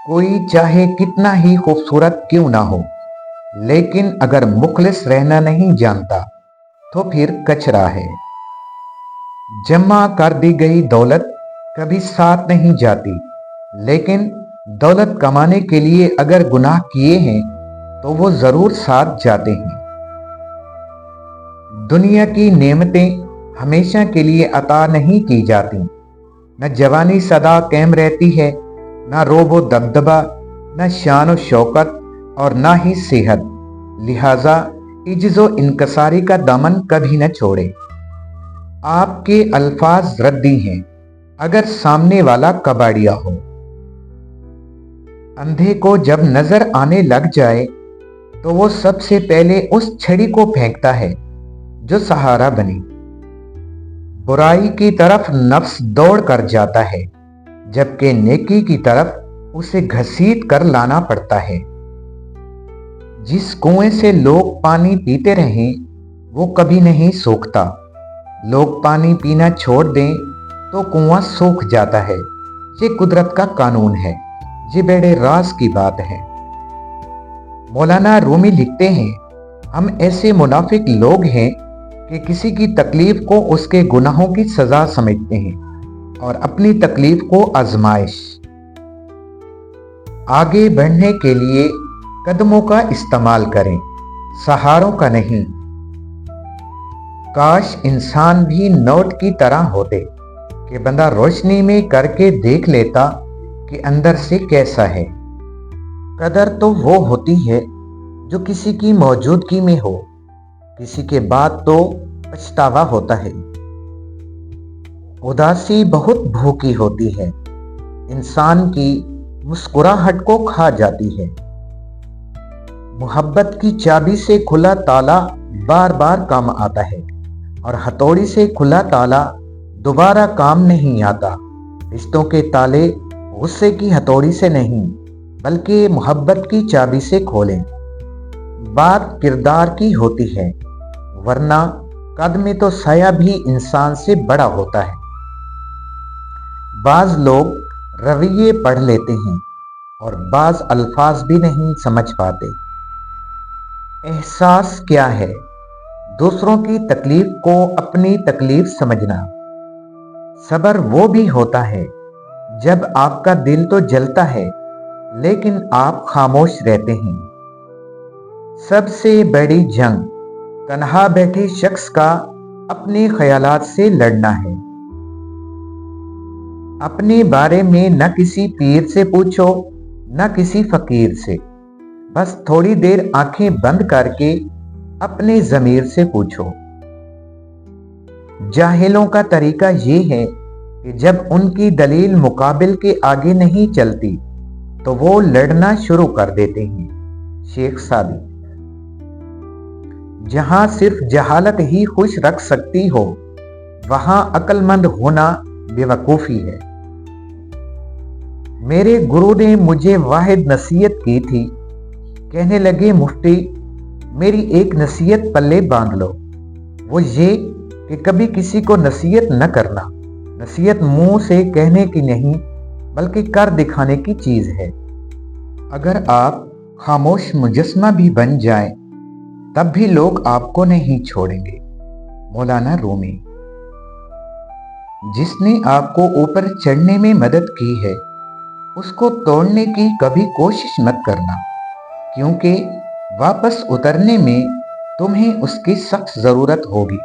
कोई चाहे कितना ही खूबसूरत क्यों ना हो, लेकिन अगर मुखलिस रहना नहीं जानता तो फिर कचरा है। जमा कर दी गई दौलत कभी साथ नहीं जाती, लेकिन दौलत कमाने के लिए अगर गुनाह किए हैं तो वो जरूर साथ जाते हैं। दुनिया की नेमतें हमेशा के लिए अता नहीं की जाती। न जवानी सदा कायम रहती है, न रोबो दबदबा, न शान व शौकत और न ही सेहत। लिहाजा इज्जो इनकसारी का दामन कभी न छोड़े। आपके अल्फाज रद्दी हैं अगर सामने वाला कबाड़िया हो। अंधे को जब नजर आने लग जाए तो वो सबसे पहले उस छड़ी को फेंकता है जो सहारा बनी। बुराई की तरफ नफ्स दौड़ कर जाता है, जबकि नेकी की तरफ उसे घसीट कर लाना पड़ता है। जिस कुएं से लोग पानी पीते रहें वो कभी नहीं सूखता। लोग पानी पीना छोड़ दें तो कुआं सूख जाता है। ये कुदरत का कानून है। ये बड़े राज की बात है। मौलाना रूमी लिखते हैं, हम ऐसे मुनाफिक लोग हैं कि किसी की तकलीफ को उसके गुनाहों की सजा समझते हैं और अपनी तकलीफ को आजमाइश। आगे बढ़ने के लिए कदमों का इस्तेमाल करें, सहारों का नहीं। काश इंसान भी नोट की तरह होते कि बंदा रोशनी में करके देख लेता कि अंदर से कैसा है। कदर तो वो होती है जो किसी की मौजूदगी में हो, किसी के बाद तो पछतावा होता है। उदासी बहुत भूखी होती है, इंसान की मुस्कुराहट को खा जाती है। मोहब्बत की चाबी से खुला ताला बार बार काम आता है और हथौड़ी से खुला ताला दोबारा काम नहीं आता। रिश्तों के ताले गुस्से की हथौड़ी से नहीं बल्कि मोहब्बत की चाबी से खोलें। बात किरदार की होती है, वरना कद में तो साया भी इंसान से बड़ा होता है। बाज लोग रवैये पढ़ लेते हैं और बाज अल्फाज भी नहीं समझ पाते। एहसास क्या है? दूसरों की तकलीफ को अपनी तकलीफ समझना। सब्र वो भी होता है जब आपका दिल तो जलता है लेकिन आप खामोश रहते हैं। सबसे बड़ी जंग तन्हा बैठे शख्स का अपने ख्यालात से लड़ना है। अपने बारे में न किसी पीर से पूछो न किसी फकीर से, बस थोड़ी देर आंखें बंद करके अपने ज़मीर से पूछो। जाहिलों का तरीका ये है कि जब उनकी दलील मुकाबिल के आगे नहीं चलती तो वो लड़ना शुरू कर देते हैं। शेख सादी। जहां सिर्फ जहालत ही खुश रख सकती हो, वहां अक्लमंद होना बेवकूफ़ी है। मेरे गुरु ने मुझे वाहिद नसीहत की थी। कहने लगे, मुफ्ती मेरी एक नसीहत पल्ले बांध लो, वो ये कि कभी किसी को नसीहत न करना। नसीहत मुंह से कहने की नहीं बल्कि कर दिखाने की चीज़ है। अगर आप खामोश मुजस्मा भी बन जाएं, तब भी लोग आपको नहीं छोड़ेंगे। मौलाना रूमी। जिसने आपको ऊपर चढ़ने में मदद की है उसको तोड़ने की कभी कोशिश मत करना, क्योंकि वापस उतरने में तुम्हें उसकी सख्त ज़रूरत होगी।